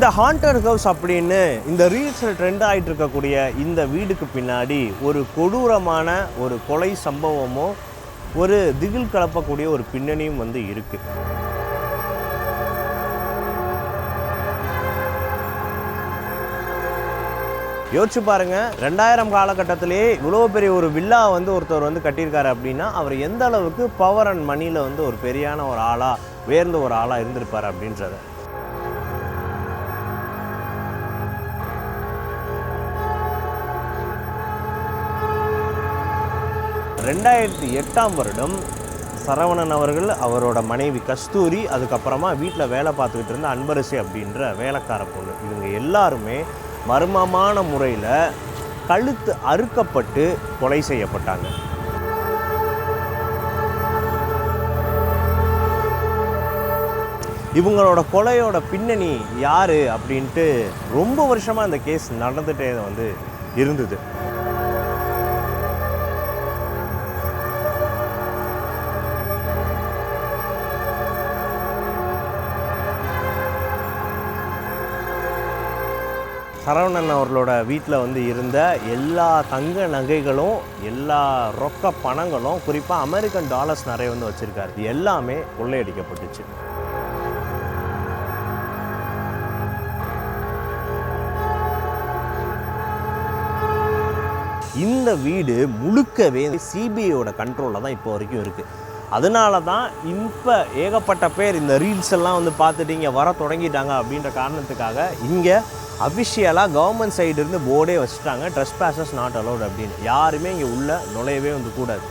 இந்த haunted house அப்படின்னு இந்த ரீல்ஸில் ட்ரெண்ட் ஆகிட்டு இருக்கக்கூடிய இந்த வீடுக்கு பின்னாடி ஒரு கொடூரமான ஒரு கொலை சம்பவமோ ஒரு திகில் கலப்பக்கூடிய ஒரு பின்னணியும் வந்து இருக்குது. யோசிச்சு பாருங்க, 2000 காலகட்டத்திலே இவ்வளோ பெரிய ஒரு வில்லா வந்து ஒருத்தர் வந்து கட்டியிருக்காரு அப்படின்னா அவர் எந்த அளவுக்கு பவர் அண்ட் மணியில் வந்து ஒரு பெரியான ஒரு ஆளாக உயர்ந்த ஒரு ஆளாக இருந்திருப்பார் அப்படின்றத. 2008ஆம் வருடம் சரவணன் அவர்கள், அவரோட மனைவி கஸ்தூரி, அதுக்கப்புறமா வீட்டில் வேலை பார்த்துக்கிட்டு இருந்த அன்பரசி அப்படின்ற வேலைக்கார பொண்ணு, இவங்க எல்லாருமே மர்மமான முறையில் கழுத்து அறுக்கப்பட்டு கொலை செய்யப்பட்டாங்க. இவங்களோட கொலையோட பின்னணி யார் அப்படின்ட்டு ரொம்ப வருஷமாக அந்த கேஸ் நடந்துகிட்டே வந்து இருந்தது. சரவணன் அவர்களோட வீட்டில் வந்து இருந்த எல்லா தங்க நகைகளும், எல்லா ரொக்க பணங்களும், குறிப்பாக அமெரிக்கன் டாலர்ஸ் நிறைய வந்து வச்சுருக்காரு, எல்லாமே கொள்ளையடிக்கப்பட்டுச்சு. இந்த வீடு முழுக்கவே சிபிஐயோட கண்ட்ரோலில் தான் இப்போ வரைக்கும் இருக்குது. அதனால தான் இப்போ ஏகப்பட்ட பேர் இந்த ரீல்ஸ் எல்லாம் வந்து பார்த்துட்டு இங்கே வர தொடங்கிட்டாங்க அப்படின்ற காரணத்துக்காக இங்கே அஃபிஷியலாக கவர்மெண்ட் சைடு இருந்து போர்டே வச்சுட்டாங்க, ட்ரெஸ்பாசஸ் நாட் அலோட் அப்படின்னு. யாருமே இங்கே உள்ள நுழையவே வந்து கூடாது.